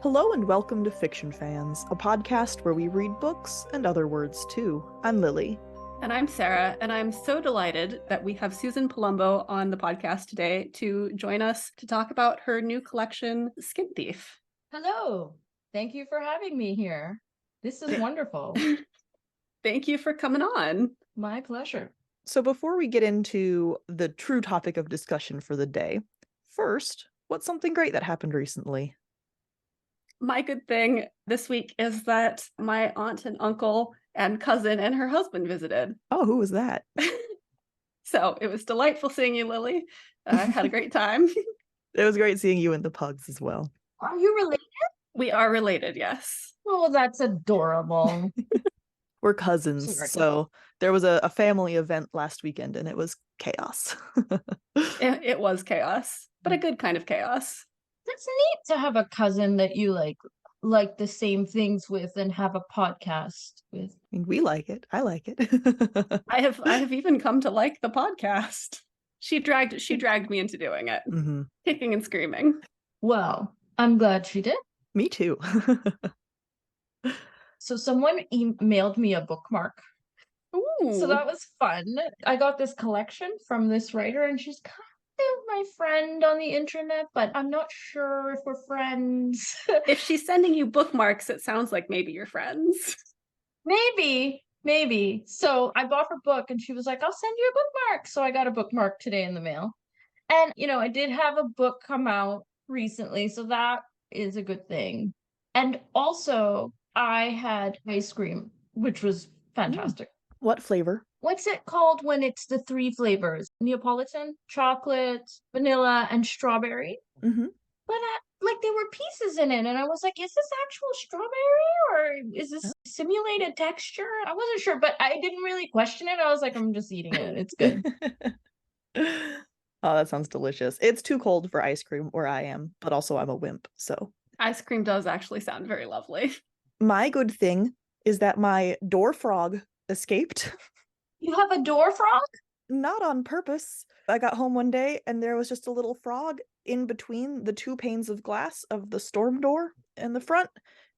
Hello and welcome to Fiction Fans, a podcast where we read books and other words too. I'm Lily. And I'm Sara, and I'm so delighted that we have Suzan Palumbo on the podcast today to join us to talk about her new collection, Skin Thief. Hello. Thank you for having me here. This is wonderful. Thank you for coming on. My pleasure. So before we get into the true topic of discussion for the day, first, what's something great that happened recently? My good thing this week is that my aunt and uncle and cousin and her husband visited. Oh, who was that? So it was delightful seeing you, Lily. I had a great time. It was great seeing you and the pugs as well. Are you related? We are related, yes. Oh, that's adorable. We're cousins, so there was a family event last weekend and it was chaos. It was chaos, but a good kind of chaos. It's neat to have a cousin that you like the same things with and have a podcast with. I mean, we like it. I like it. I have even come to like the podcast. She dragged me into doing it, kicking and screaming. Well, I'm glad she did. Me too. So someone emailed me a bookmark. Ooh. So that was fun. I got this collection from this writer, and she's kind of my friend on the internet, but I'm not sure if we're friends. If she's sending you bookmarks, it sounds like maybe you're friends. Maybe. So I bought her book and she was like, I'll send you a bookmark. So I got a bookmark today in the mail. And, I did have a book come out recently, so that is a good thing. And also, I had ice cream, which was fantastic. What flavor? What's it called when it's the 3 flavors? Neapolitan, chocolate, vanilla, and strawberry. Mm-hmm. But there were pieces in it, and I was like, is this actual strawberry or is this simulated texture? I wasn't sure, but I didn't really question it. I was like, I'm just eating it. It's good. Oh, that sounds delicious. It's too cold for ice cream where I am, but also I'm a wimp, so. Ice cream does actually sound very lovely. My good thing is that my door frog escaped. You have a door frog? Not on purpose. I got home one day and there was just a little frog in between the 2 panes of glass of the storm door in the front.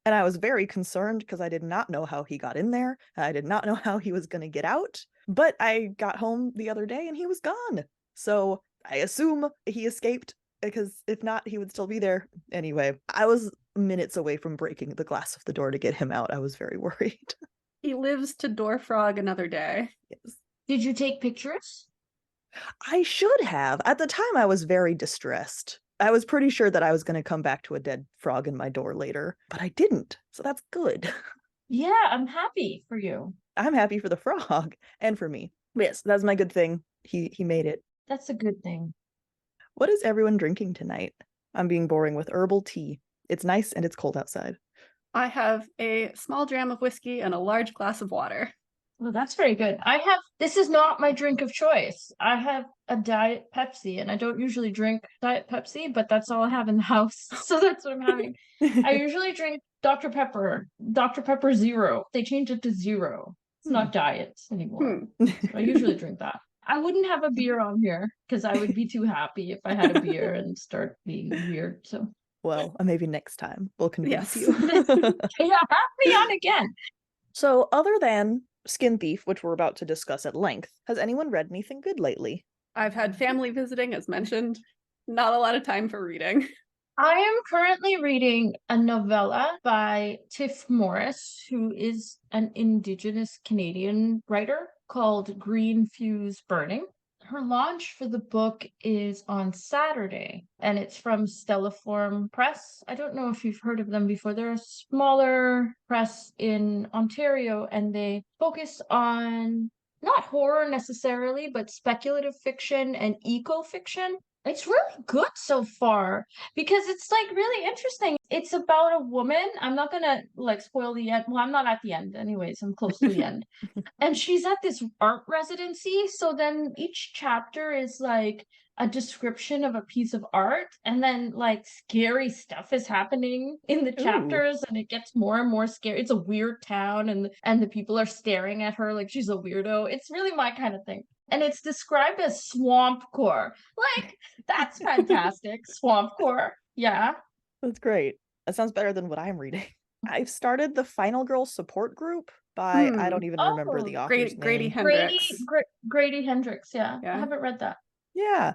And I was very concerned because I did not know how he got in there. I did not know how he was going to get out. But I got home the other day and he was gone. So I assume he escaped, because if not, he would still be there. Anyway, I was minutes away from breaking the glass of the door to get him out. I was very worried. He lives to door frog another day. Yes. Did you take pictures? I should have. At the time, I was very distressed. I was pretty sure that I was going to come back to a dead frog in my door later, but I didn't. So that's good. Yeah, I'm happy for you. I'm happy for the frog and for me. Yes, that's my good thing. He made it. That's a good thing. What is everyone drinking tonight? I'm being boring with herbal tea. It's nice and it's cold outside. I have a small dram of whiskey and a large glass of water. Well, that's very good. This is not my drink of choice. I have a Diet Pepsi, and I don't usually drink Diet Pepsi, but that's all I have in the house. So that's what I'm having. I usually drink Dr. Pepper Zero. They changed it to Zero. It's not Diet anymore. So I usually drink that. I wouldn't have a beer on here because I would be too happy if I had a beer and start being weird. So, well, maybe next time we'll convince you. Yeah, have me on again. So other than Skin Thief, which we're about to discuss at length, has anyone read anything good lately? I've had family visiting, as mentioned. Not a lot of time for reading. I am currently reading a novella by Tiff Morris, who is an Indigenous Canadian writer, called Green Fuse Burning. Her launch for the book is on Saturday, and it's from Stelliform Press. I don't know if you've heard of them before. They're a smaller press in Ontario, and they focus on not horror necessarily, but speculative fiction and eco-fiction. It's really good so far because it's really interesting. It's about a woman. I'm not gonna spoil the end. Well, I'm not at the end anyways. I'm close to the end. And she's at this art residency. So then each chapter is a description of a piece of art, and then scary stuff is happening in the chapters. Ooh. And it gets more and more scary. It's a weird town, and the people are staring at her like she's a weirdo. It's really my kind of thing. And it's described as swampcore. That's fantastic. Swampcore. Yeah. That's great. That sounds better than what I'm reading. I've started the Final Girl support group by, I Hmm. don't even remember Oh, the author's Grady name. Hendrix. Grady Hendrix. Yeah, I Yeah. haven't read that. Yeah.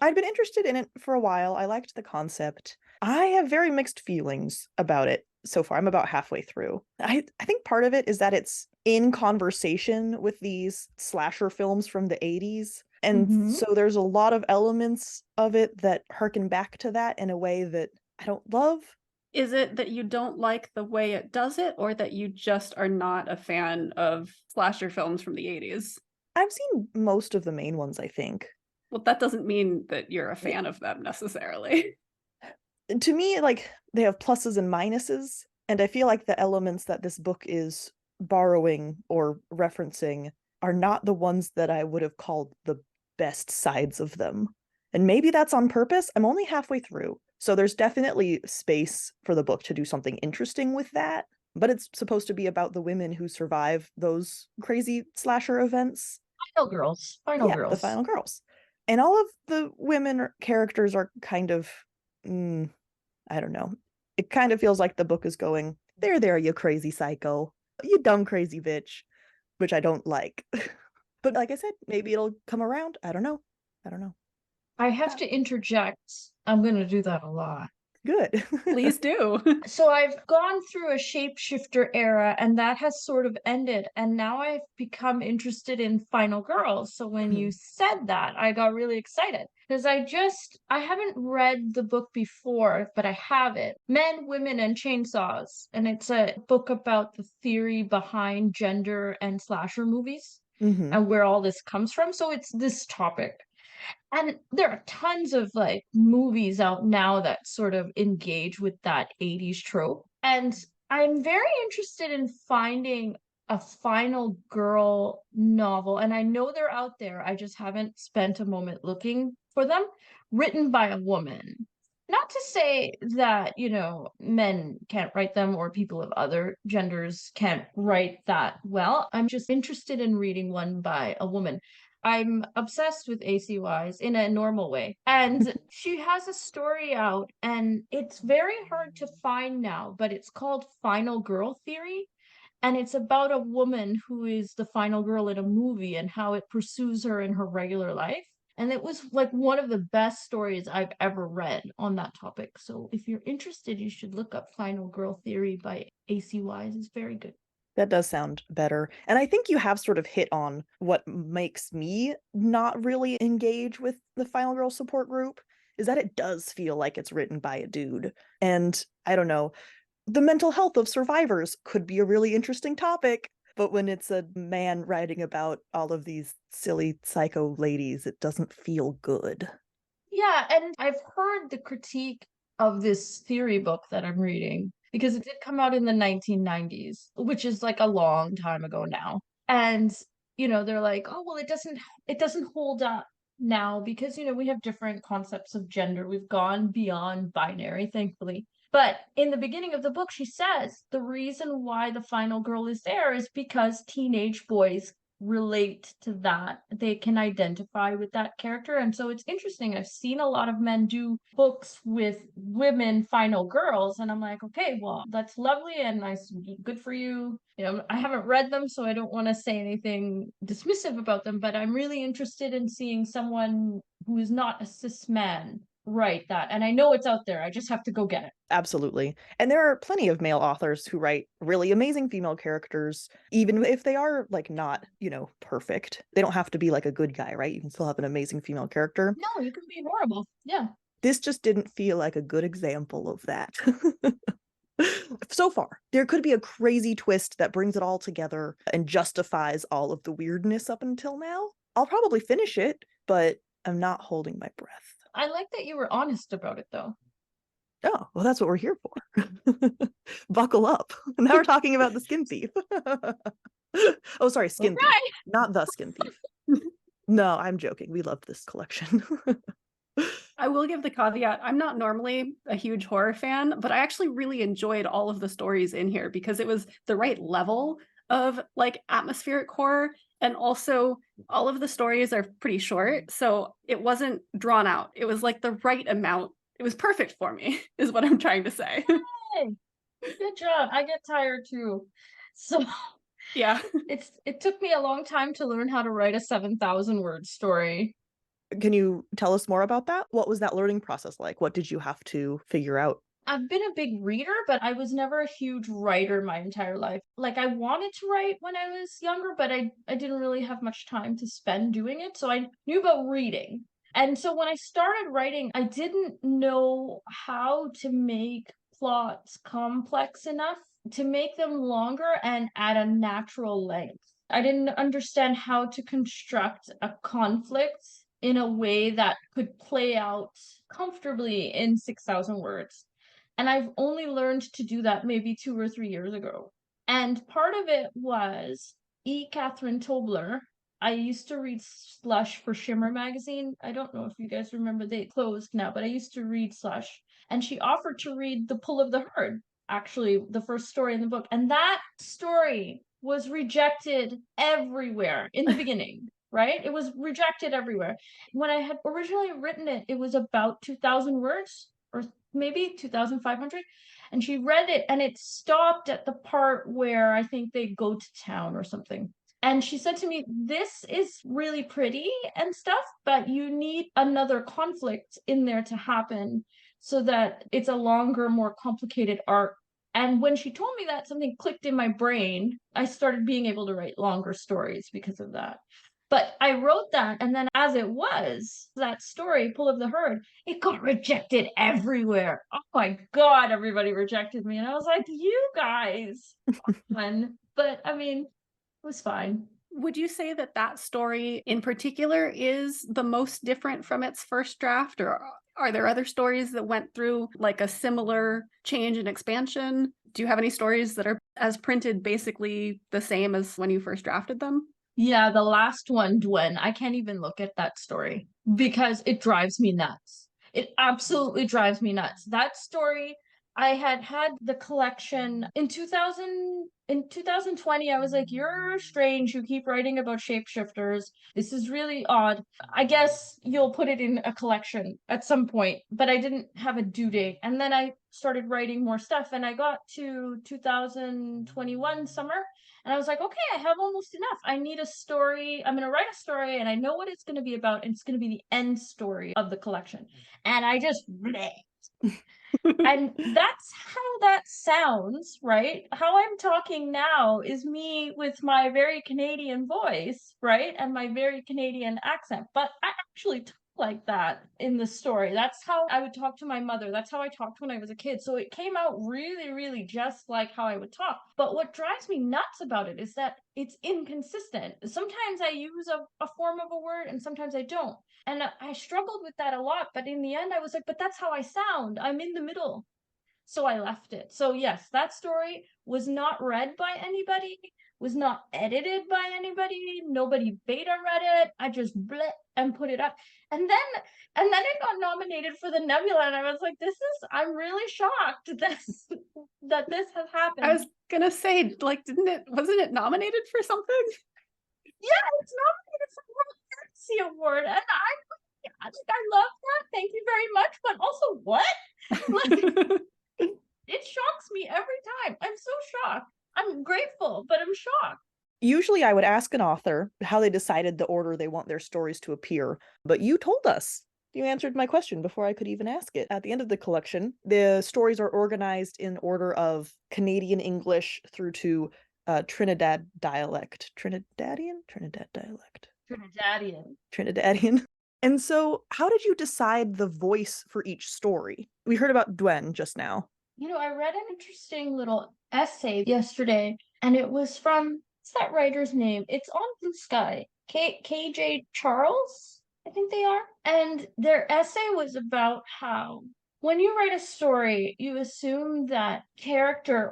I'd been interested in it for a while. I liked the concept. I have very mixed feelings about it so far. I'm about halfway through. I think part of it is that it's in conversation with these slasher films from the 80s. And Hmm. so there's a lot of elements of it that harken back to that in a way that I don't love. Is it that you don't like the way it does it, or that you just are not a fan of slasher films from the 80s? I've seen most of the main ones, I think. Well, that doesn't mean that you're a fan of them necessarily. To me, like, they have pluses and minuses, and I feel like the elements that this book is borrowing or referencing are not the ones that I would have called the best sides of them. And maybe that's on purpose. I'm only halfway through, so there's definitely space for the book to do something interesting with that. But it's supposed to be about the women who survive those crazy slasher events. Final Girls. Final Yeah, the Girls. final girls. And all of the women characters are kind of, I don't know. It kind of feels like the book is going, there, you crazy psycho. You dumb crazy bitch, which I don't like. But like I said, maybe it'll come around. I don't know. I don't know. I have to interject. I'm going to do that a lot. Good. Please do. So I've gone through a shapeshifter era and that has sort of ended. And now I've become interested in Final Girls. So when you said that, I got really excited because I haven't read the book before, but I have it. Men, Women, and Chainsaws. And it's a book about the theory behind gender and slasher movies Mm-hmm. and where all this comes from. So it's this topic. And there are tons of like movies out now that sort of engage with that 80s trope. And I'm very interested in finding a final girl novel. And I know they're out there. I just haven't spent a moment looking for them, written by a woman. Not to say that, men can't write them or people of other genders can't write that well. I'm just interested in reading one by a woman. I'm obsessed with ACYs in a normal way. And she has a story out, and it's very hard to find now, but it's called Final Girl Theory. And it's about a woman who is the final girl in a movie and how it pursues her in her regular life. And it was like one of the best stories I've ever read on that topic. So if you're interested, you should look up Final Girl Theory by ACYs. It's very good. That does sound better. And I think you have sort of hit on what makes me not really engage with the Final Girl support group is that it does feel like it's written by a dude. And I don't know, the mental health of survivors could be a really interesting topic. But when it's a man writing about all of these silly psycho ladies, it doesn't feel good. Yeah, and I've heard the critique of this theory book that I'm reading because it did come out in the 1990s, which is like a long time ago now. And they're like, "Oh, well it doesn't hold up now because we have different concepts of gender. We've gone beyond binary, thankfully." But in the beginning of the book, she says the reason why the final girl is there is because teenage boys relate to that. They can identify with that character. And so it's interesting. I've seen a lot of men do books with women final girls. And I'm like, okay, well, that's lovely and nice. Good for you. I haven't read them, so I don't want to say anything dismissive about them, but I'm really interested in seeing someone who is not a cis man write that. And I know it's out there. I just have to go get it. Absolutely. And there are plenty of male authors who write really amazing female characters, even if they are like not, perfect. They don't have to be like a good guy, right? You can still have an amazing female character. No, you can be horrible. Yeah. This just didn't feel like a good example of that. So far, there could be a crazy twist that brings it all together and justifies all of the weirdness up until now. I'll probably finish it, but I'm not holding my breath. I like that you were honest about it, though. Oh, well, that's what we're here for. Buckle up. Now we're talking about the Skin Thief. Oh, sorry, Skin Thief, not the Skin Thief. No, I'm joking. We love this collection. I will give the caveat, I'm not normally a huge horror fan, but I actually really enjoyed all of the stories in here because it was the right level of like atmospheric horror. And also all of the stories are pretty short. So it wasn't drawn out. It was like the right amount It was perfect for me, is what I'm trying to say. Hey, good job. I get tired too. So Yeah. it took me a long time to learn how to write a 7,000 word story. Can you tell us more about that? What was that learning process like? What did you have to figure out? I've been a big reader, but I was never a huge writer my entire life. Like I wanted to write when I was younger, but I didn't really have much time to spend doing it. So I knew about reading. And so when I started writing, I didn't know how to make plots complex enough to make them longer and at a natural length. I didn't understand how to construct a conflict in a way that could play out comfortably in 6,000 words. And I've only learned to do that maybe 2 or 3 years ago. And part of it was Catherine Tobler. I used to read Slush for Shimmer magazine. I don't know if you guys remember, they closed now, but I used to read Slush. And she offered to read The Pull of the Herd, actually, the first story in the book. And that story was rejected everywhere in the beginning, right? It was rejected everywhere. When I had originally written it, it was about 2,000 words or maybe 2,500. And she read it and it stopped at the part where I think they go to town or something. And she said to me, this is really pretty and stuff, but you need another conflict in there to happen so that it's a longer, more complicated arc. And when she told me that, something clicked in my brain. I started being able to write longer stories because of that. But I wrote that, and then as it was, that story, Pull of the Herd, it got rejected everywhere. Oh my God, everybody rejected me. And I was like, you guys. But I mean, it was fine. Would you say that that story in particular is the most different from its first draft, or are there other stories that went through like a similar change and expansion? Do you have any stories that are as printed basically the same as when you first drafted them? Yeah, the last one, Dwen, I can't even look at that story because it drives me nuts. It absolutely drives me nuts. That story, I had the collection in 2020. I was like, you're strange. You keep writing about shapeshifters. This is really odd. I guess you'll put it in a collection at some point, but I didn't have a due date. And then I started writing more stuff and I got to 2021 summer. And I was like, okay, I have almost enough. I need a story. I'm going to write a story and I know what it's going to be about. And it's going to be the end story of the collection. And I just, bleh. And that's how that sounds, right? How I'm talking now is me with my very Canadian voice, right? And my very Canadian accent. But I actually talk like that in the story. That's how I would talk to my mother. That's how I talked when I was a kid. So it came out really, really just like how I would talk. But what drives me nuts about it is that it's inconsistent. Sometimes I use a form of a word and sometimes I don't. And I struggled with that a lot. But in the end, I was like, but that's how I sound. I'm in the middle. So I left it. So yes, that story was not read by anybody, was not edited by anybody. Nobody beta read it. I just bleh and put it up. And then it got nominated for the Nebula. And I was like, I'm really shocked that this has happened. I was gonna say, like, wasn't it nominated for something? Yeah, it's nominated for World Fantasy Award. And I love that. Thank you very much. But also what? Like, it shocks me every time. I'm so shocked. I'm grateful, but I'm shocked. Usually I would ask an author how they decided the order they want their stories to appear, but you told us. You answered my question before I could even ask it. At the end of the collection, the stories are organized in order of Canadian English through to Trinidad dialect. Trinidadian? Trinidad dialect. Trinidadian. And so how did you decide the voice for each story? We heard about Dwen just now. I read an interesting little essay yesterday, and it was from, what's that writer's name? It's on Blue Sky. KJ Charles, I think they are. And their essay was about how when you write a story, you assume that a character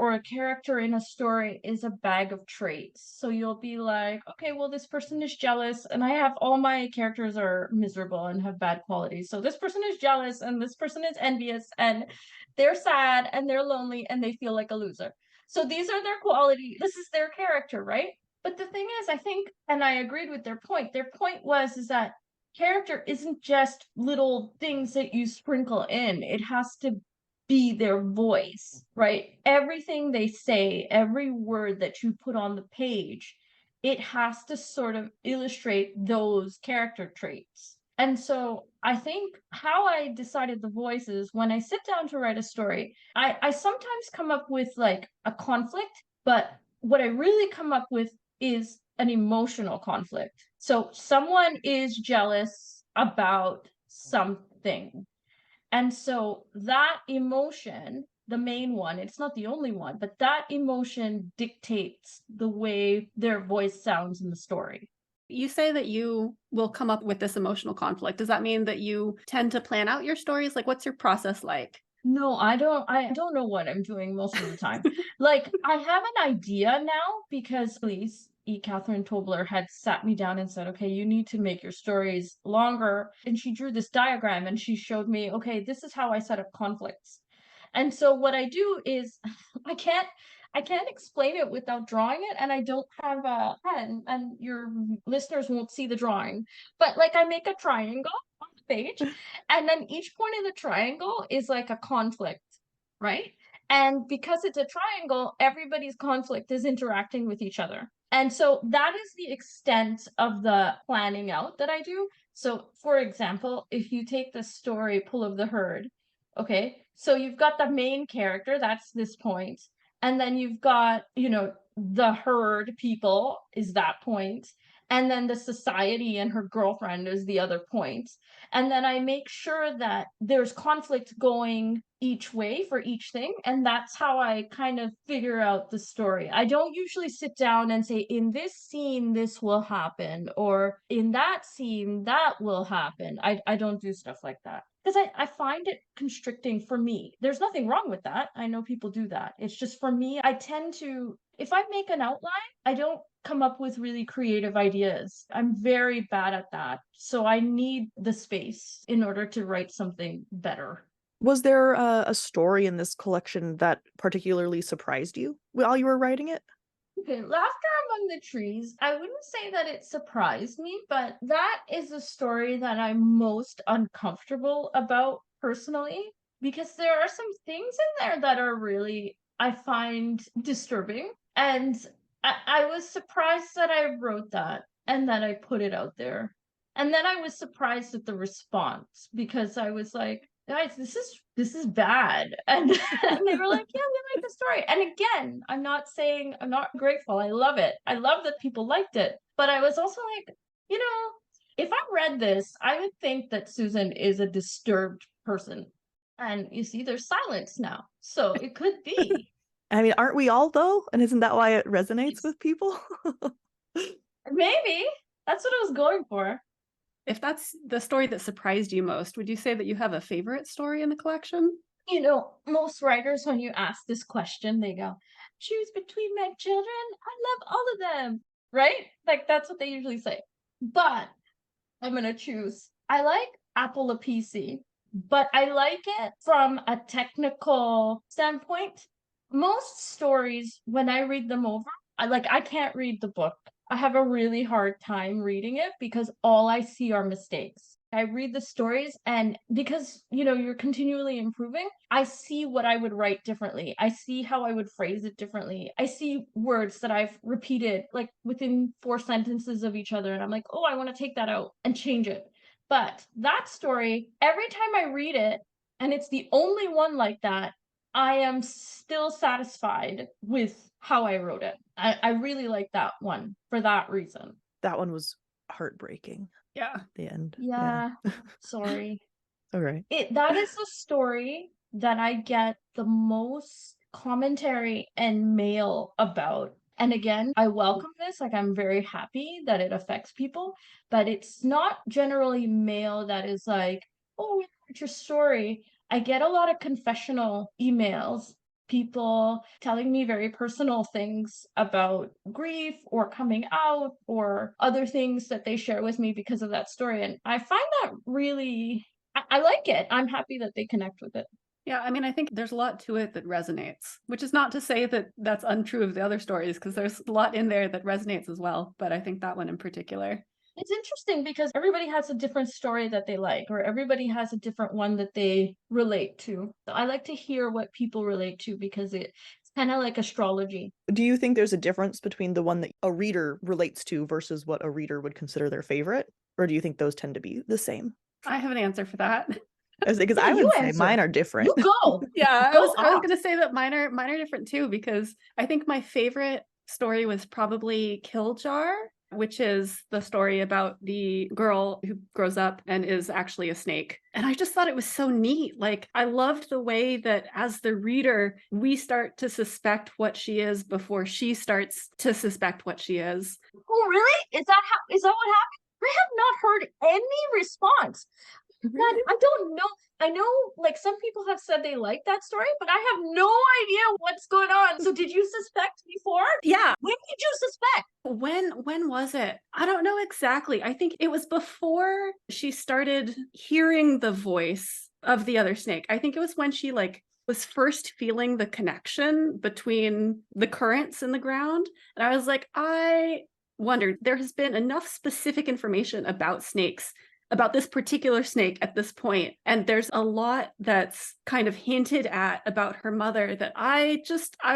in a story is a bag of traits. So you'll be like, okay, well, this person is jealous, and I have all my characters are miserable and have bad qualities. So this person is jealous, and this person is envious, and they're sad, and they're lonely, and they feel like a loser. So these are their qualities. This is their character, right? But the thing is, I think, and I agreed with their point. Their point is that character isn't just little things that you sprinkle in. It has to be their voice, right? Everything they say, every word that you put on the page, it has to sort of illustrate those character traits. And so I think how I decided the voice is when I sit down to write a story, I sometimes come up with like a conflict, but what I really come up with is an emotional conflict. So someone is jealous about something. And so that emotion, the main one, it's not the only one, but that emotion dictates the way their voice sounds in the story. You say that you will come up with this emotional conflict. Does that mean that you tend to plan out your stories? Like, what's your process like? No, I don't know what I'm doing most of the time. Like, I have an idea now because please, Catherine Tobler had sat me down and said, okay, you need to make your stories longer. And she drew this diagram and she showed me, okay, this is how I set up conflicts. And so what I do is I can't explain it without drawing it, and I don't have a pen, and your listeners won't see the drawing. But like I make a triangle on the page, and then each point of the triangle is like a conflict, right? And because it's a triangle, everybody's conflict is interacting with each other. And so that is the extent of the planning out that I do. So for example, if you take the story Pull of the Herd, okay, so you've got the main character, that's this point, and then you've got, the herd people is that point, and then the society and her girlfriend is the other point. And then I make sure that there's conflict going each way for each thing, and that's how I kind of figure out the story. I don't usually sit down and say, in this scene this will happen, or in that scene that will happen. I don't do stuff like that because I find it constricting for me. There's nothing wrong with that. I know people do that. It's just for me, I tend to, if I make an outline, I don't come up with really creative ideas. I'm very bad at that. So I need the space in order to write something better. Was there a story in this collection that particularly surprised you while you were writing it? Okay, Laughter Among the Trees. I wouldn't say that it surprised me, but that is a story that I'm most uncomfortable about personally, because there are some things in there that are really, I find disturbing. And I was surprised that I wrote that and that I put it out there. And then I was surprised at the response because I was like, guys, this is bad. And, and they were like, yeah, we like the story. And again, I'm not saying I'm not grateful. I love it. I love that people liked it. But I was also like, if I read this, I would think that Suzan is a disturbed person. And you see, there's silence now. So it could be. I mean, aren't we all though? And isn't that why it resonates with people? Maybe. That's what I was going for. If that's the story that surprised you most, would you say that you have a favorite story in the collection? Most writers, when you ask this question, they go, choose between my children. I love all of them, right? Like, that's what they usually say. But I'm going to choose. I like Apple PC, but I like it from a technical standpoint. Most stories, when I read them over, I can't read the book. I have a really hard time reading it because all I see are mistakes. I read the stories, and because, you're continually improving, I see what I would write differently. I see how I would phrase it differently. I see words that I've repeated like within 4 sentences of each other, and I'm like, oh, I want to take that out and change it. But that story, every time I read it, and it's the only one like that, I am still satisfied with how I wrote it. I really like that one for that reason. That one was heartbreaking. Yeah. The end. Yeah. Sorry. All right. That is the story that I get the most commentary and mail about. And again, I welcome this. Like, I'm very happy that it affects people, but it's not generally mail that is like, oh, we liked your story. I get a lot of confessional emails, people telling me very personal things about grief or coming out or other things that they share with me because of that story. And I find that really, I like it. I'm happy that they connect with it. Yeah, I mean, I think there's a lot to it that resonates, which is not to say that that's untrue of the other stories, because there's a lot in there that resonates as well. But I think that one in particular. It's interesting because everybody has a different story that they like, or everybody has a different one that they relate to. So I like to hear what people relate to because it's kind of like astrology. Do you think there's a difference between the one that a reader relates to versus what a reader would consider their favorite? Or do you think those tend to be the same? I have an answer for that. Because Yeah, I you would say answer. mine are different. You go. Yeah, I Go was off. gonna say that mine are different too, because I think my favorite story was probably Killjar, which is the story about the girl who grows up and is actually a snake. And I just thought it was so neat. Like, I loved the way that as the reader, we start to suspect what she is before she starts to suspect what she is. Oh, really? Is that what happened? I have not heard any response. God, I don't know. I know, like, some people have said they like that story, but I have no idea what's going on. So did you suspect before? Yeah. When did you suspect? When was it? I don't know exactly. I think it was before she started hearing the voice of the other snake. I think it was when she like was first feeling the connection between the currents in the ground. And I was like, I wondered, there has been enough specific information about snakes, about this particular snake at this point, and there's a lot that's kind of hinted at about her mother that I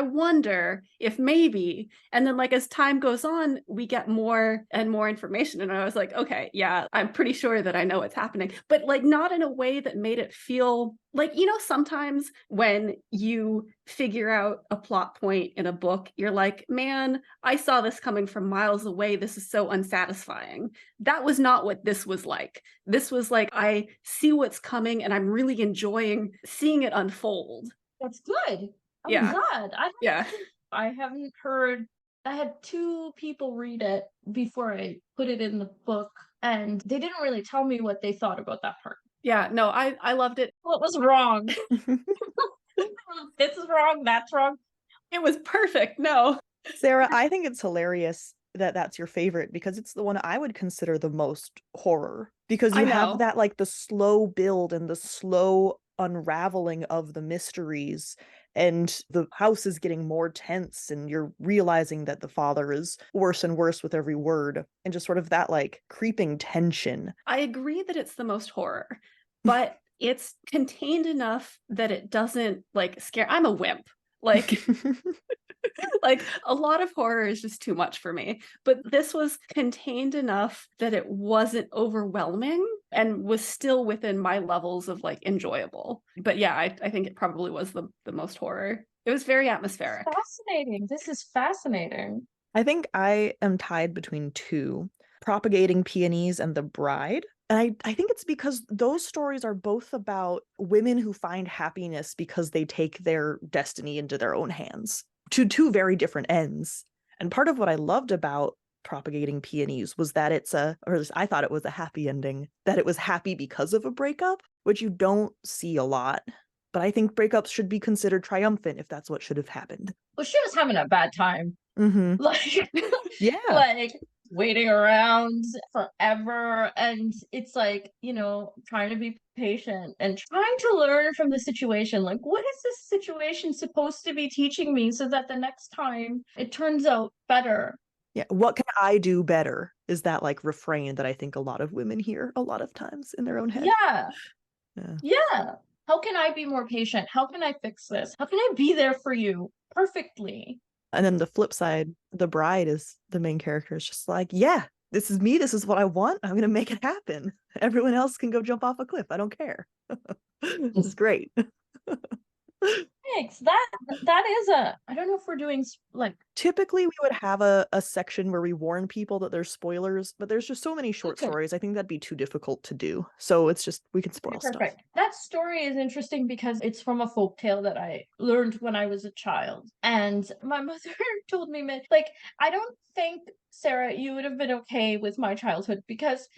wonder if maybe. And then, like, as time goes on, we get more and more information, and I was like, okay, yeah, I'm pretty sure that I know what's happening, but like not in a way that made it feel like, you know, sometimes when you figure out a plot point in a book, you're like, man, I saw this coming from miles away. This is so unsatisfying. That was not what this was like. This was like, I see what's coming and I'm really enjoying seeing it unfold. That's good. I'm Yeah. glad. Yeah. I haven't heard. I had two people read it before I put it in the book, and they didn't really tell me what they thought about that part. Yeah. No, I loved it. What was wrong? This is wrong. That's wrong. It was perfect. No. Sarah, I think it's hilarious that that's your favorite because it's the one I would consider the most horror, because I you know. have that like the slow build and the slow unraveling of the mysteries, and the house is getting more tense and you're realizing that the father is worse and worse with every word, and just sort of that like creeping tension. I agree that it's the most horror, but it's contained enough that it doesn't like scare. I'm a wimp. Like, like a lot of horror is just too much for me, but this was contained enough that it wasn't overwhelming and was still within my levels of like enjoyable. But yeah, I think it probably was the most horror. It was very atmospheric. Fascinating. This is fascinating. I think I am tied between two, Propagating Peonies and The Bride. And I think it's because those stories are both about women who find happiness because they take their destiny into their own hands, to two very different ends. And part of what I loved about Propagating Peonies was that it's or at least I thought it was a happy ending, that it was happy because of a breakup, which you don't see a lot. But I think breakups should be considered triumphant if that's what should have happened. Well, she was having a bad time. Mm-hmm. Like, yeah. Like waiting around forever, and it's like, you know, trying to be patient and trying to learn from the situation. Like, what is this situation supposed to be teaching me so that the next time it turns out better? Yeah, what can I do better is that like refrain that I think a lot of women hear a lot of times in their own head. Yeah. How can I be more patient? How can I fix this? How can I be there for you perfectly? And then the flip side, the bride is the main character is just like, yeah, this is me. This is what I want. I'm going to make it happen. Everyone else can go jump off a cliff. I don't care. This is great. Thanks. That is I don't know if we're doing like, typically we would have a section where we warn people that there's spoilers, but there's just so many short stories. I think that'd be too difficult to do. So it's just, we can spoil stuff. That story is interesting because it's from a folktale that I learned when I was a child. And my mother told me, like, I don't think, Sarah, you would have been okay with my childhood because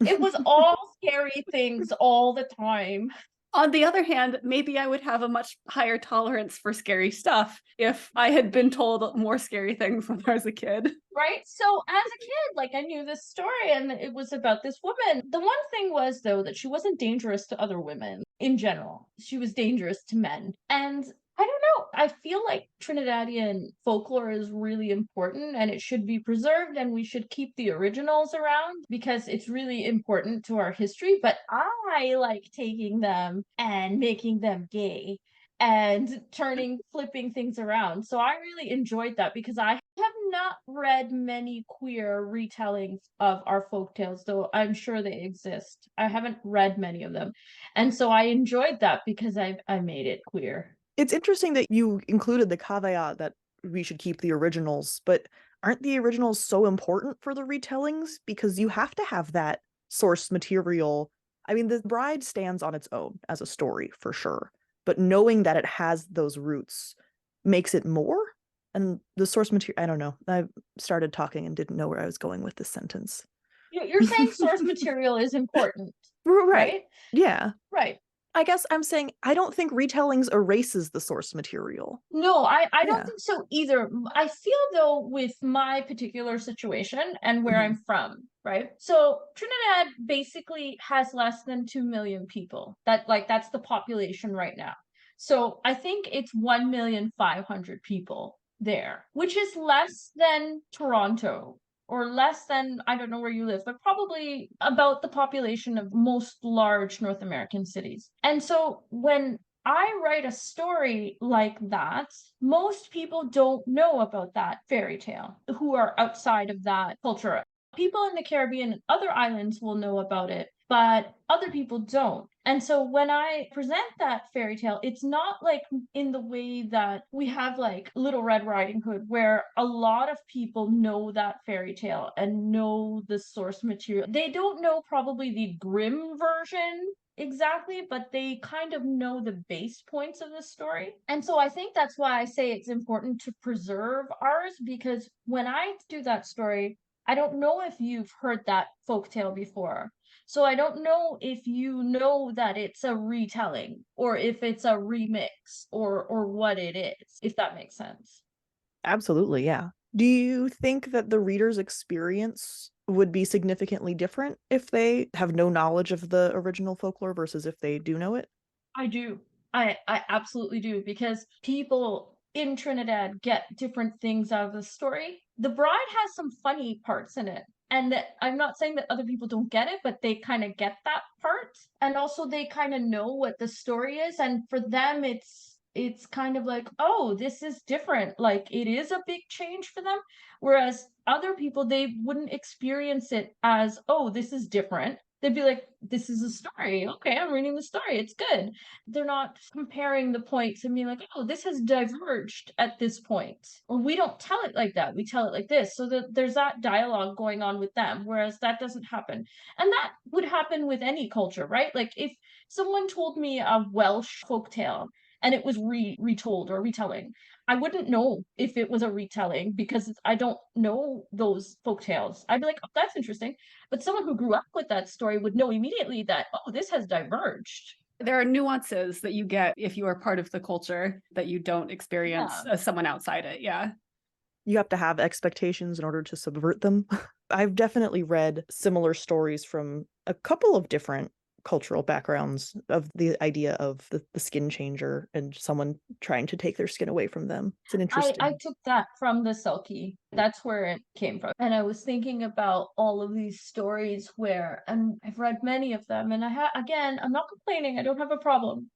it was all scary things all the time. On the other hand, maybe I would have a much higher tolerance for scary stuff if I had been told more scary things when I was a kid. Right? So as a kid, like, I knew this story and it was about this woman. The one thing was, though, that she wasn't dangerous to other women in general. She was dangerous to men. And I don't know. I feel like Trinidadian folklore is really important and it should be preserved, and we should keep the originals around because it's really important to our history. But I like taking them and making them gay and flipping things around. So I really enjoyed that because I have not read many queer retellings of our folktales, though I'm sure they exist. I haven't read many of them. And so I enjoyed that because I made it queer. It's interesting that you included the caveat that we should keep the originals, but aren't the originals so important for the retellings? Because you have to have that source material. I mean, The Bride stands on its own as a story for sure, but knowing that it has those roots makes it more. And the source material, I don't know. I started talking and didn't know where I was going with this sentence. You're saying source material is important, Right. right? Yeah. Right. I guess I'm saying I don't think retellings erases the source material. No, I don't Yeah. think so either. I feel though with my particular situation and where I'm from, right? So Trinidad basically has less than 2 million people. That's the population right now. So I think it's 1,500,000 people there, which is less than Toronto or less than, I don't know where you live, but probably about the population of most large North American cities. And so when I write a story like that, most people don't know about that fairy tale who are outside of that culture. People in the Caribbean and other islands will know about it, but other people don't. And so when I present that fairy tale, it's not like in the way that we have like Little Red Riding Hood, where a lot of people know that fairy tale and know the source material. They don't know probably the grim version exactly, but they kind of know the base points of the story. And so I think that's why I say it's important to preserve ours, because when I do that story, I don't know if you've heard that folktale before. So I don't know if you know that it's a retelling or if it's a remix or what it is, if that makes sense. Absolutely, yeah. Do you think that the reader's experience would be significantly different if they have no knowledge of the original folklore versus if they do know it? I do. I absolutely do, because people in Trinidad get different things out of the story. The Bride has some funny parts in it. And that I'm not saying that other people don't get it, but they kind of get that part. And also they kind of know what the story is. And for them it's kind of like, oh, this is different. Like it is a big change for them. Whereas other people, they wouldn't experience it as, oh, this is different. They'd be like, this is a story. Okay, I'm reading the story. It's good. They're not comparing the points and being like, oh, this has diverged at this point. Or we don't tell it like that. We tell it like this. So that there's that dialogue going on with them, whereas that doesn't happen. And that would happen with any culture, right? Like if someone told me a Welsh folktale and it was retold or retelling, I wouldn't know if it was a retelling because I don't know those folk tales. I'd be like, oh, that's interesting. But someone who grew up with that story would know immediately that, oh, this has diverged. There are nuances that you get if you are part of the culture that you don't experience as someone outside it. Yeah. You have to have expectations in order to subvert them. I've definitely read similar stories from a couple of different cultural backgrounds of the idea of the skin changer and someone trying to take their skin away from them. It's an interesting. I took that from the Selkie. That's where it came from. And I was thinking about all of these stories where, and I've read many of them, and again, I'm not complaining, I don't have a problem.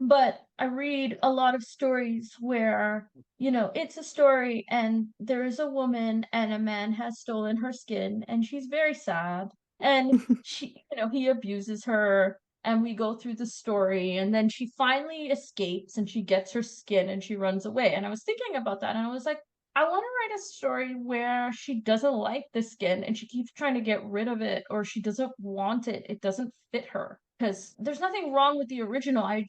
But I read a lot of stories where, it's a story and there is a woman and a man has stolen her skin and she's very sad. And he abuses her and we go through the story and then she finally escapes and she gets her skin and she runs away. And I was thinking about that and I was like, I want to write a story where she doesn't like the skin and she keeps trying to get rid of it, or she doesn't want it. It doesn't fit her. Because there's nothing wrong with the original. I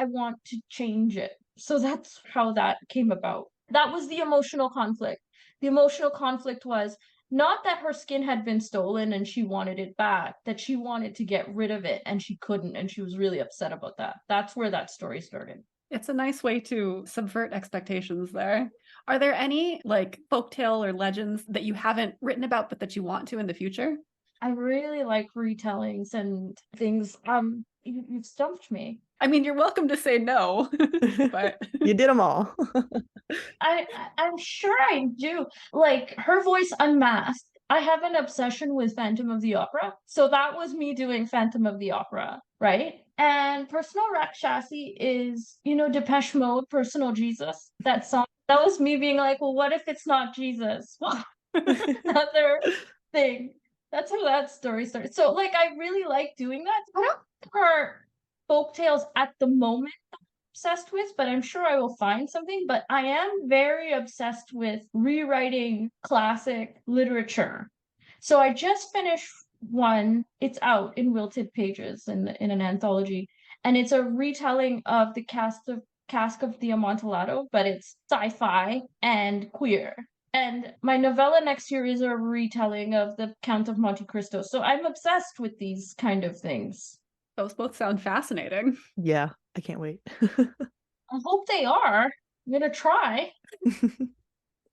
want to change it. So that's how that came about. That was the emotional conflict. The emotional conflict was not that her skin had been stolen and she wanted it back, that she wanted to get rid of it and she couldn't, and she was really upset about that. That's where that story started. It's a nice way to subvert expectations there. Are there any like folktale or legends that you haven't written about but that you want to in the future? I really like retellings and things. you've stumped me. I mean, you're welcome to say no, but You did them all. I'm sure I do. Like her voice unmasked. I have an obsession with Phantom of the Opera. So that was me doing Phantom of the Opera, right? And Personal Rack Chassis is, Depeche Mode, Personal Jesus. That song. That was me being like, well, what if it's not Jesus? Another thing. That's how that story started. So like I really like doing that. I don't think her folktales at the moment obsessed with, but I'm sure I will find something. But I am very obsessed with rewriting classic literature. So I just finished one. It's out in Wilted Pages in an anthology, and it's a retelling of the Cask of the Amontillado, but it's sci-fi and queer. And my novella next year is a retelling of the Count of Monte Cristo. So I'm obsessed with these kind of things. those both sound fascinating. Yeah, I can't wait. I hope they are. I'm gonna try.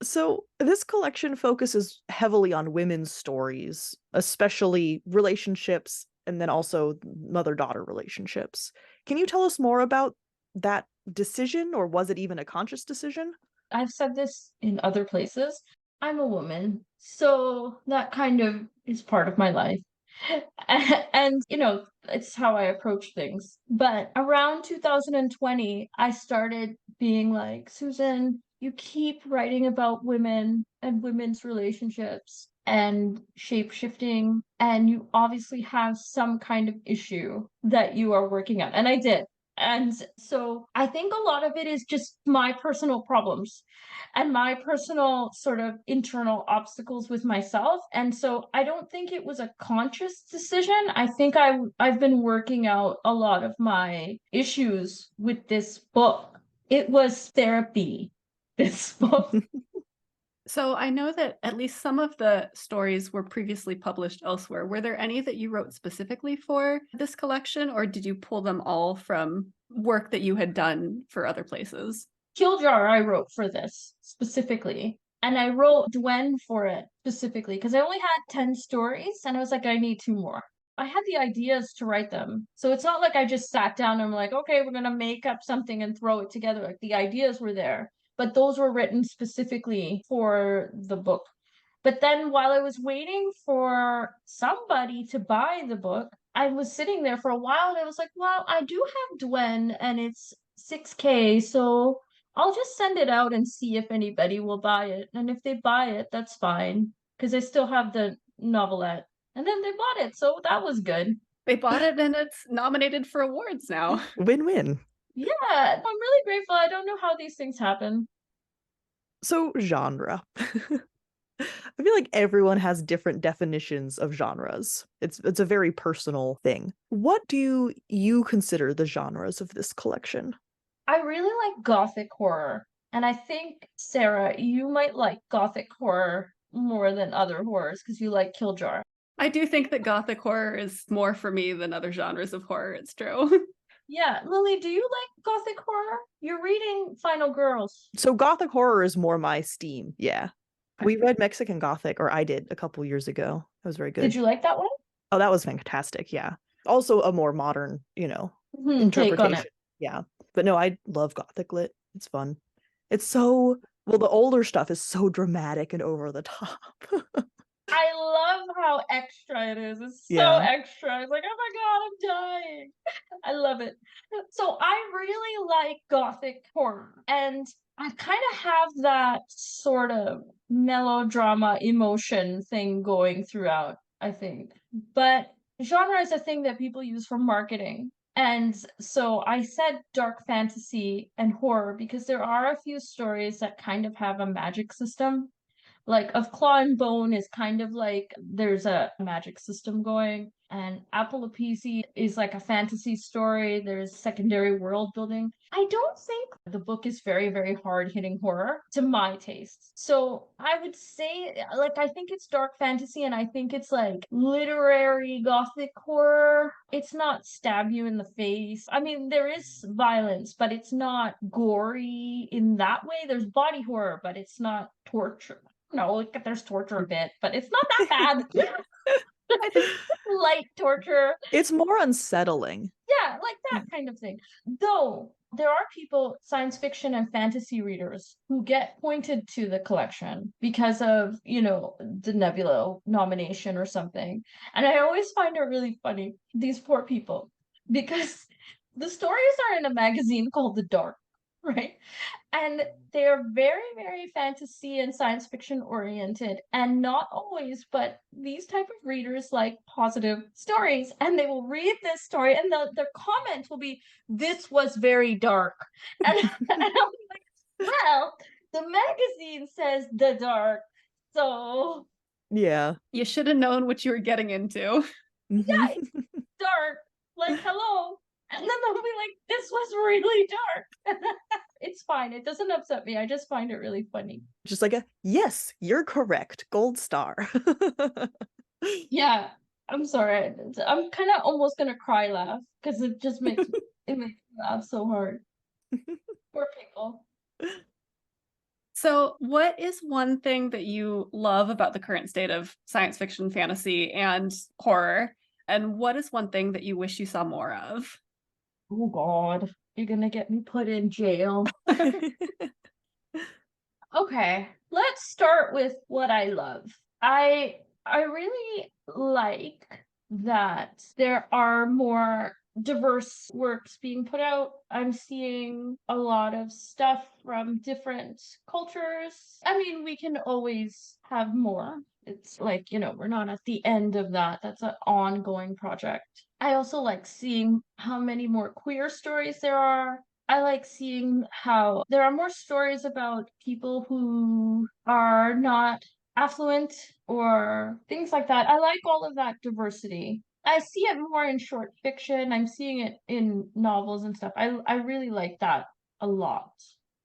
So, this collection focuses heavily on women's stories, especially relationships and then also mother-daughter relationships. Can you tell us more about that decision, or was it even a conscious decision? I've said this in other places. I'm a woman, so that kind of is part of my life. And, it's how I approach things. But around 2020, I started being like, Susan, you keep writing about women and women's relationships and shape shifting, and you obviously have some kind of issue that you are working on. And I did. And so I think a lot of it is just my personal problems and my personal sort of internal obstacles with myself. And so I don't think it was a conscious decision. I think I've been working out a lot of my issues with this book. It was therapy, this book. So I know that at least some of the stories were previously published elsewhere. Were there any that you wrote specifically for this collection, or did you pull them all from work that you had done for other places? Killjar I wrote for this specifically. And I wrote Dwen for it specifically because I only had 10 stories and I was like, I need 2 more. I had the ideas to write them. So it's not like I just sat down and I'm like, okay, we're going to make up something and throw it together. Like the ideas were there, but those were written specifically for the book. But then while I was waiting for somebody to buy the book, I was sitting there for a while and I was like, well, I do have Dwen and it's 6K, so I'll just send it out and see if anybody will buy it. And if they buy it, that's fine, because I still have the novelette. And then they bought it, so that was good. They bought it and it's nominated for awards now. Win-win. Yeah, I'm really grateful. I don't know how these things happen. So, genre. I feel like everyone has different definitions of genres. It's a very personal thing. What do you consider the genres of this collection? I really like gothic horror. And I think, Sara, you might like gothic horror more than other horrors because you like Killjar. I do think that gothic horror is more for me than other genres of horror. It's true. Yeah, Lily, do you like gothic horror? You're reading Final Girls. So gothic horror is more my steam. Yeah. We read Mexican Gothic, or I did a couple years ago. It was very good. Did you like that one? Oh, that was fantastic. Yeah. Also a more modern, Take on interpretation. it. Yeah. But no, I love Gothic lit. It's fun. It's so, well, the older stuff is so dramatic and over the top. I love how extra it is. It's so Yeah. extra. It's like, oh my God, I'm dying. I love it. So I really like gothic horror. And I kind of have that sort of melodrama emotion thing going throughout, I think. But genre is a thing that people use for marketing. And so I said dark fantasy and horror because there are a few stories that kind of have a magic system. Like Of Claw and Bone is kind of like there's a magic system going, and Apolopisi is like a fantasy story. There's secondary world building. I don't think the book is very, very hard hitting horror to my taste. So I would say, like, I think it's dark fantasy and I think it's like literary gothic horror. It's not stab you in the face. I mean, there is violence, but it's not gory in that way. There's body horror, but it's not torture. No, like, there's torture a bit, but it's not that bad. Light torture. It's more unsettling. Yeah, that kind of thing. Though there are people, science fiction and fantasy readers, who get pointed to the collection because of, the Nebula nomination or something. And I always find it really funny, these poor people, because the stories are in a magazine called The Dark, right? And they're very, very fantasy and science fiction oriented, and not always, but these type of readers like positive stories, and they will read this story, and their comment will be, "This was very dark," and, and I'm like, well, the magazine says The Dark, so Yeah. You should have known what you were getting into. yeah, Mhm. it's dark. Like, hello. And then they'll be like, this was really dark. It's fine. It doesn't upset me. I just find it really funny. Just like yes, you're correct. Gold star. Yeah, I'm sorry. I'm kind of almost gonna cry laugh because it just makes me laugh so hard. Poor people. So, what is one thing that you love about the current state of science fiction, fantasy, and horror? And what is one thing that you wish you saw more of? Oh God, you're gonna get me put in jail. Okay, let's start with what I love. I really like that there are more diverse works being put out. I'm seeing a lot of stuff from different cultures. I mean, we can always have more. It's like, we're not at the end of that. That's an ongoing project. I also like seeing how many more queer stories there are. I like seeing how there are more stories about people who are not affluent or things like that. I like all of that diversity. I see it more in short fiction. I'm seeing it in novels and stuff. I really like that a lot.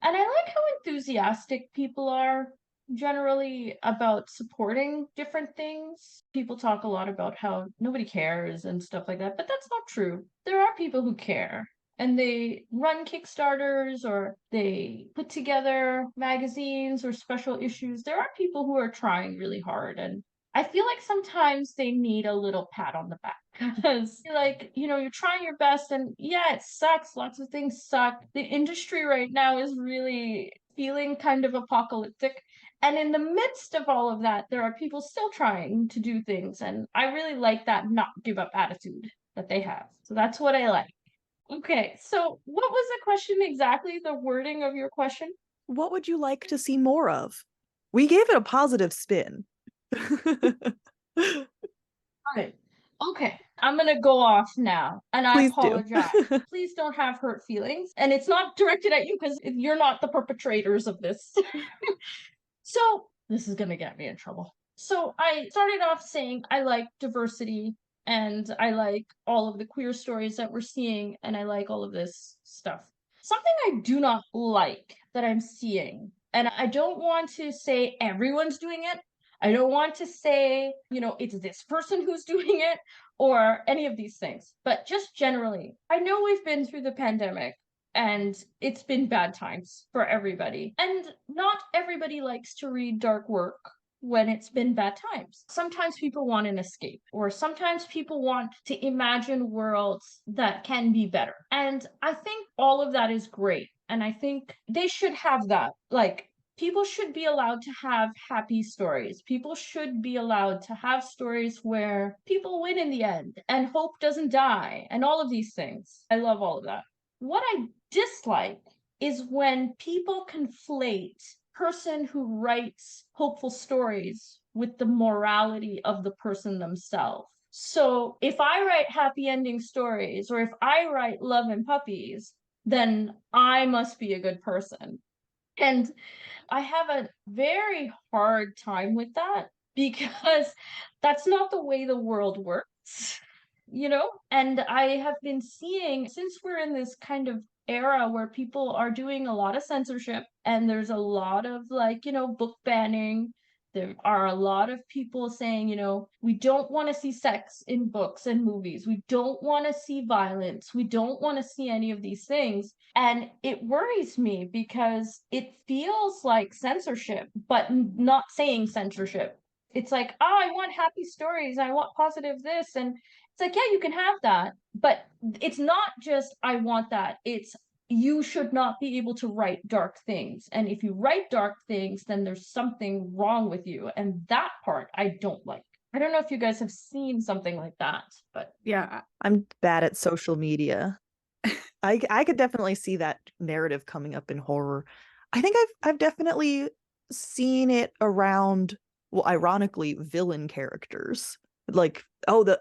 And I like how enthusiastic people are generally about supporting different things. People talk a lot about how nobody cares and stuff like that, but that's not true. There are people who care, and they run Kickstarters or they put together magazines or special issues. There are people who are trying really hard, and I feel like sometimes they need a little pat on the back because you're trying your best, and yeah, it sucks. Lots of things suck. The industry right now is really feeling kind of apocalyptic. And in the midst of all of that, there are people still trying to do things. And I really like that not give up attitude that they have. So that's what I like. Okay, so what was the question exactly? The wording of your question? What would you like to see more of? We gave it a positive spin. Right. Okay, I'm gonna go off now, and I Please do. apologize. Please don't have hurt feelings, and it's not directed at you because you're not the perpetrators of this. So this is gonna get me in trouble. So I started off saying I like diversity and I like all of the queer stories that we're seeing, and I like all of this stuff. Something I do not like that I'm seeing, and I don't want to say everyone's doing it. I don't want to say, it's this person who's doing it or any of these things, but just generally, I know we've been through the pandemic and it's been bad times for everybody. And not everybody likes to read dark work when it's been bad times. Sometimes people want an escape, or sometimes people want to imagine worlds that can be better. And I think all of that is great. And I think they should have that. Like, people should be allowed to have happy stories. People should be allowed to have stories where people win in the end and hope doesn't die and all of these things. I love all of that. What I dislike is when people conflate person who writes hopeful stories with the morality of the person themselves. So if I write happy ending stories or if I write love and puppies, then I must be a good person. And I have a very hard time with that because that's not the way the world works, And I have been seeing, since we're in this kind of era where people are doing a lot of censorship and there's a lot of book banning. There are a lot of people saying, we don't want to see sex in books and movies. We don't want to see violence. We don't want to see any of these things. And it worries me because it feels like censorship, but not saying censorship. It's like, oh, I want happy stories. I want positive this. And It's like, yeah, you can have that, but it's not just I want that. It's you should not be able to write dark things. And if you write dark things, then there's something wrong with you. And that part I don't like. I don't know if you guys have seen something like that, but Yeah. I'm bad at social media. I could definitely see that narrative coming up in horror. I think I've definitely seen it around, well, ironically, villain characters. Like, oh,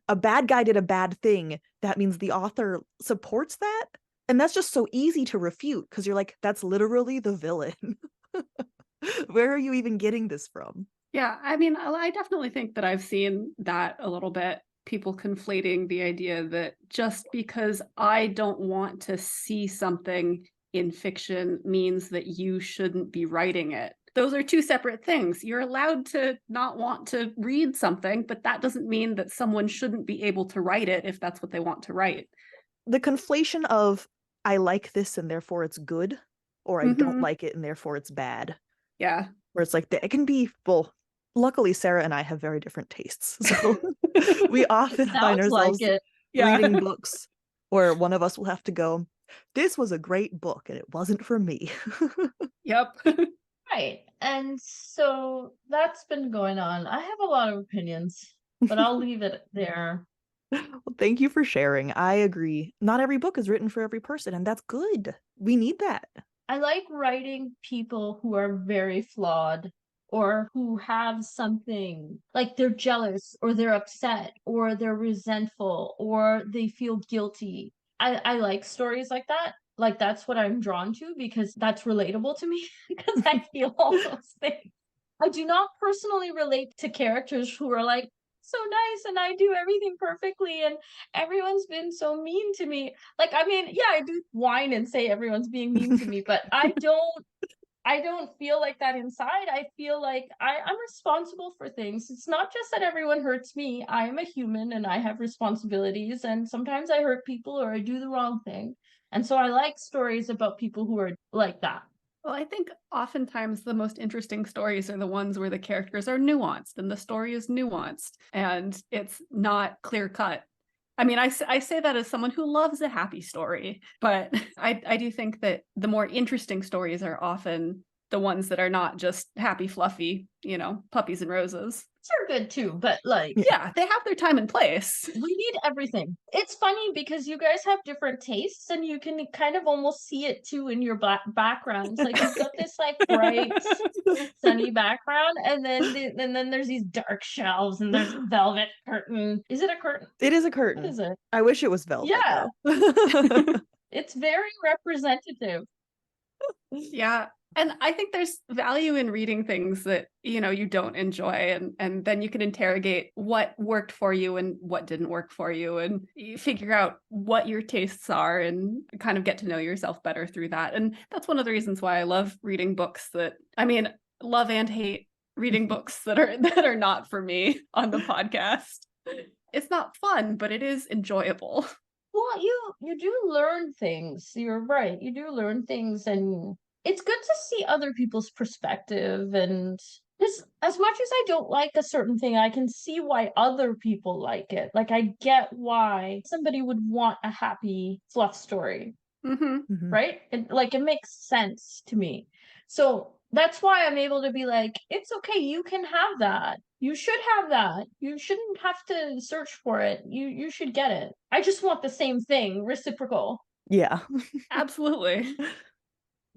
a bad guy did a bad thing. That means the author supports that. And that's just so easy to refute because you're like, that's literally the villain. Where are you even getting this from? Yeah, I mean, I definitely think that I've seen that a little bit. People conflating the idea that just because I don't want to see something in fiction means that you shouldn't be writing it. Those are two separate things. You're allowed to not want to read something, but that doesn't mean that someone shouldn't be able to write it if that's what they want to write. The conflation of I like this and therefore it's good, or I don't like it and therefore it's bad. Yeah. Where it's like, it can be, well, luckily Sarah and I have very different tastes. So we often find ourselves reading books where one of us will have to go, this was a great book and it wasn't for me. Yep. right. And so that's been going on. I have a lot of opinions, but I'll leave it there. Well, thank you for sharing. I agree. Not every book is written for every person, and that's good. We need that. I like writing people who are very flawed or who have something like they're jealous or they're upset or they're resentful or they feel guilty. I like stories like that. Like that's what I'm drawn to because that's relatable to me because I feel all those things. I do not personally relate to characters who are like so nice and I do everything perfectly and everyone's been so mean to me. Like, I mean, yeah, I do whine and say everyone's being mean to me, but I don't feel like that inside. I feel like I'm responsible for things. It's not just that everyone hurts me. I am a human and I have responsibilities and sometimes I hurt people or I do the wrong thing. And so I like stories about people who are like that. Well, I think oftentimes the most interesting stories are the ones where the characters are nuanced and the story is nuanced and it's not clear cut. I mean, I say that as someone who loves a happy story, but I do think that the more interesting stories are often the ones that are not just happy, fluffy, puppies and roses. Are good too, but like yeah, they have their time and place. We need everything. It's funny because you guys have different tastes and you can kind of almost see it too in your backgrounds. Like you've got this like bright sunny background and then there's these dark shelves and there's a velvet curtain. Is it a curtain? It is a curtain. What is it? I wish it was velvet. Yeah. It's very representative. Yeah. And I think there's value in reading things that, you don't enjoy. And then you can interrogate what worked for you and what didn't work for you and you figure out what your tastes are and kind of get to know yourself better through that. And that's one of the reasons why I love reading books love and hate reading books that are not for me on the podcast. It's not fun, but it is enjoyable. Well, you do learn things. You're right. You do learn things and it's good to see other people's perspective and just as much as I don't like a certain thing, I can see why other people like it. Like I get why somebody would want a happy fluff story. Right? It makes sense to me. So that's why I'm able to be like, it's okay, you can have that. You should have that. You shouldn't have to search for it. You should get it. I just want the same thing, reciprocal. Yeah. Absolutely.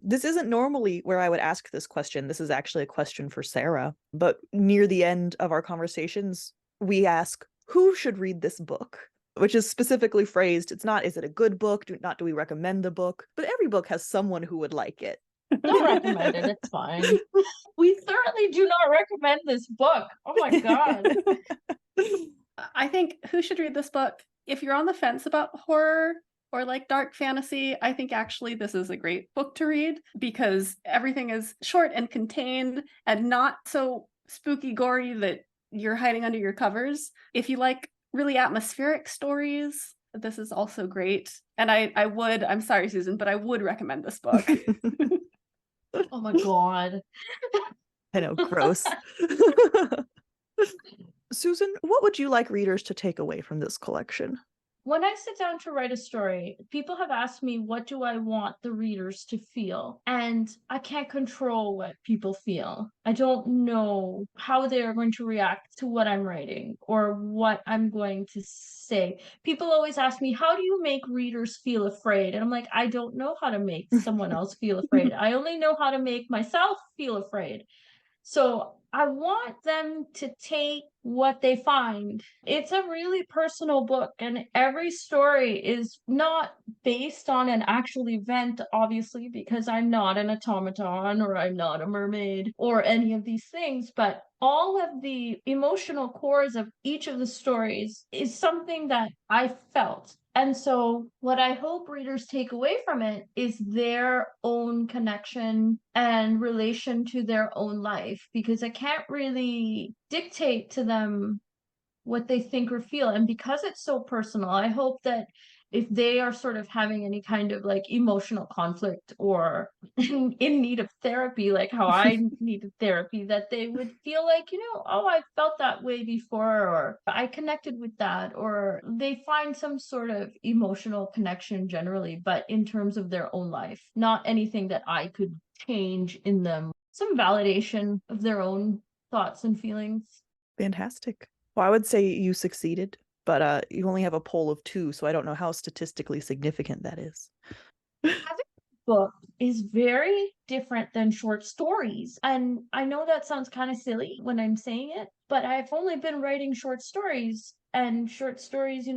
This isn't normally where I would ask this question. This is actually a question for Sarah. But near the end of our conversations, we ask, who should read this book? Which is specifically phrased. It's not, is it a good book? Do we recommend the book? But every book has someone who would like it. Don't recommend it. It's fine. We thoroughly do not recommend this book. Oh my God. I think who should read this book? If you're on the fence about horror, or like dark fantasy, I think actually this is a great book to read because everything is short and contained and not so spooky gory that you're hiding under your covers. If you like really atmospheric stories, this is also great. And I'm sorry, Suzan, but I would recommend this book. Oh my God. I know, gross. Susan, what would you like readers to take away from this collection? When I sit down to write a story, people have asked me, what do I want the readers to feel? And I can't control what people feel. I don't know how they are going to react to what I'm writing or what I'm going to say. People always ask me, how do you make readers feel afraid? And I'm like, I don't know how to make someone else feel afraid. I only know how to make myself feel afraid. So I want them to take what they find. It's a really personal book, and every story is not based on an actual event, obviously, because I'm not an automaton or I'm not a mermaid or any of these things. But all of the emotional cores of each of the stories is something that I felt. And so, what I hope readers take away from it is their own connection and relation to their own life, because I can't really dictate to them what they think or feel. And because it's so personal, I hope that if they are sort of having any kind of like emotional conflict or in need of therapy, like how I needed therapy, that they would feel like, oh, I felt that way before, or I connected with that, or they find some sort of emotional connection generally, but in terms of their own life, not anything that I could change in them, some validation of their own thoughts and feelings. Fantastic. Well, I would say you succeeded, but you only have a poll of 2, so I don't know how statistically significant that is. Having a book is very different than short stories. And I know that sounds kind of silly when I'm saying it, but I've only been writing short stories. And short stories,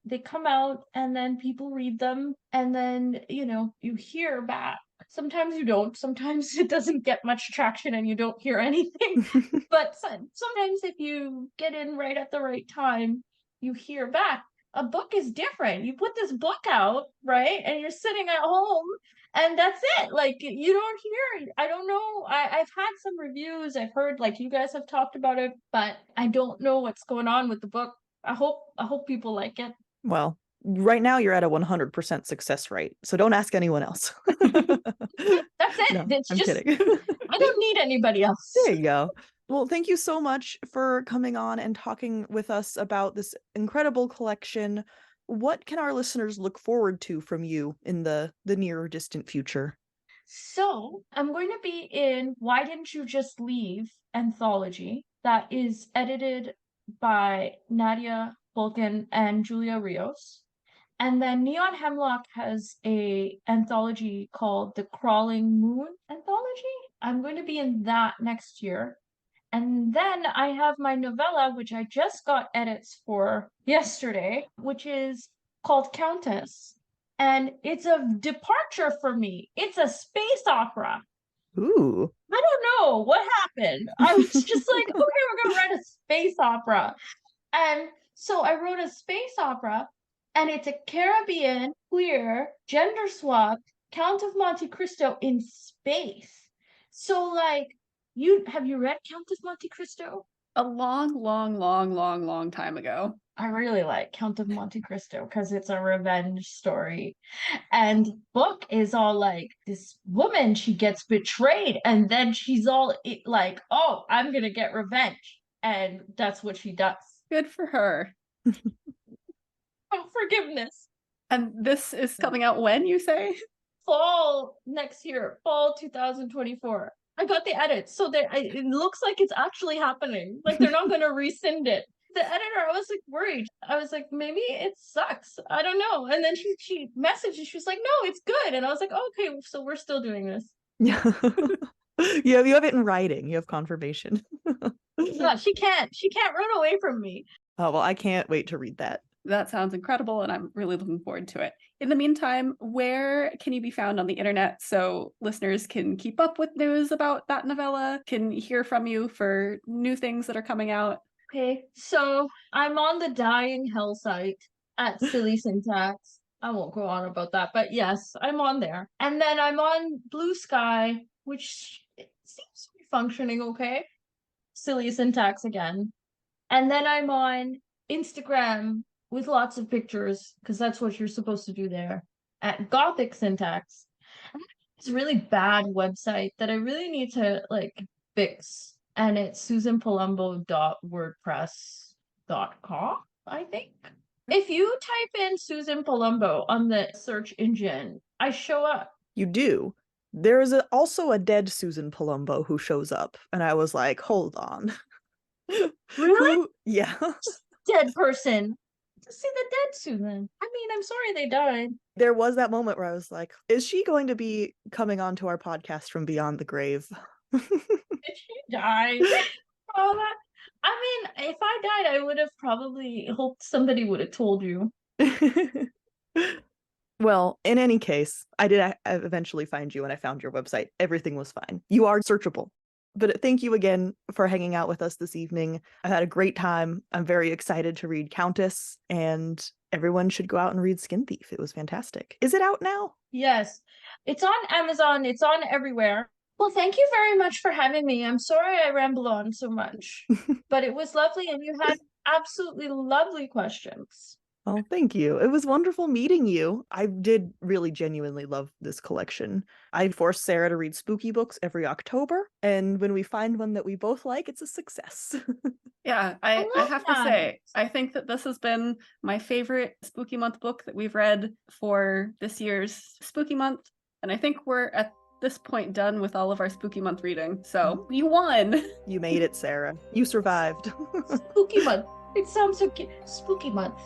they come out and then people read them. And then, you hear back. Sometimes you don't. Sometimes it doesn't get much traction and you don't hear anything. But sometimes if you get in right at the right time, you hear back. A book is different. You put this book out, right? And you're sitting at home and that's it. Like you don't hear it. I don't know. I've had some reviews. I've heard like you guys have talked about it, but I don't know what's going on with the book. I hope people like it. Well, right now you're at a 100% success rate, so don't ask anyone else. That's it. No, It's I'm just kidding. I don't need anybody else. There you go. Well, thank you so much for coming on and talking with us about this incredible collection. What can our listeners look forward to from you in the near or distant future? So I'm going to be in Why Didn't You Just Leave anthology that is edited by Nadia Vulcan and Julia Rios. And then Neon Hemlock has a anthology called the Crawling Moon anthology. I'm going to be in that next year. And then I have my novella, which I just got edits for yesterday, which is called Countess. And it's a departure for me. It's a space opera. Ooh. I don't know what happened. I was just like, okay, we're going to write a space opera. And so I wrote a space opera, and it's a Caribbean, queer, gender swapped Count of Monte Cristo in space. So, like, have you read Count of Monte Cristo? A long, long, long, long, long time ago. I really like Count of Monte Cristo because it's a revenge story. And book is all like this woman, she gets betrayed, and then she's all like, oh, I'm gonna get revenge. And that's what she does. Good for her. Oh, forgiveness. And this is coming out when, you say? Fall next year, fall 2024. I got the edits, so it looks like it's actually happening. Like they're not going to rescind it. The editor, I was like worried. I was like, maybe it sucks. I don't know. And then she messaged and she was like, no, it's good. And I was like, oh, okay, so we're still doing this. Yeah. You have it in writing. You have confirmation. Yeah, she can't run away from me. Oh, well, I can't wait to read that. That sounds incredible, and I'm really looking forward to it. In the meantime, where can you be found on the internet so listeners can keep up with news about that novella, can hear from you for new things that are coming out? Okay, so I'm on the Dying Hell site at Silly Syntax. I won't go on about that, but yes, I'm on there. And then I'm on Blue Sky, which seems to be functioning okay. Silly Syntax again. And then I'm on Instagram with lots of pictures, because that's what you're supposed to do there, at Gothic Syntax. It's a really bad website that I really need to like fix. And it's susanpalumbo.wordpress. I think. If you type in Suzan Palumbo on the search engine, I show up. You do. There is also a dead Suzan Palumbo who shows up, and I was like, hold on. Really? Yeah. Dead person. See the dead Suzan. I mean, I'm sorry they died. There was that moment where I was like, is she going to be coming onto our podcast from beyond the grave? Did she die? I mean, if I died, I would have probably hoped somebody would have told you. Well, in any case, I did eventually find you and I found your website. Everything was fine. You are searchable. But thank you again for hanging out with us this evening. I had a great time. I'm very excited to read Countess, and everyone should go out and read Skin Thief. It was fantastic. Is it out now? Yes. It's on Amazon. It's on everywhere. Well, thank you very much for having me. I'm sorry I ramble on so much, but it was lovely and you had absolutely lovely questions. Oh, thank you. It was wonderful meeting you. I did really genuinely love this collection. I force Sarah to read spooky books every October, and when we find one that we both like, it's a success. Yeah, I have to say, I think that this has been my favorite Spooky Month book that we've read for this year's Spooky Month, and I think we're at this point done with all of our Spooky Month reading, so you won! You made it, Sarah. You survived. Spooky Month. It sounds so cute. Spooky Month.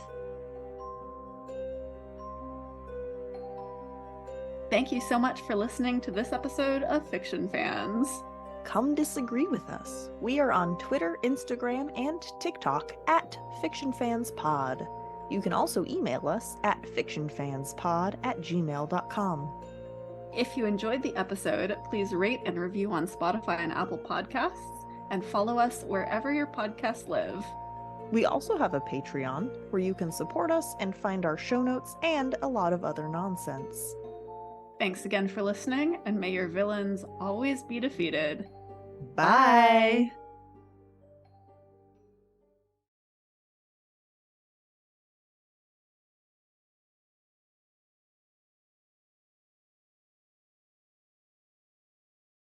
Thank you so much for listening to this episode of Fiction Fans. Come disagree with us. We are on Twitter, Instagram, and TikTok at FictionFansPod. You can also email us at fictionfanspod@gmail.com. If you enjoyed the episode, please rate and review on Spotify and Apple Podcasts, and follow us wherever your podcasts live. We also have a Patreon where you can support us and find our show notes and a lot of other nonsense. Thanks again for listening, and may your villains always be defeated. Bye!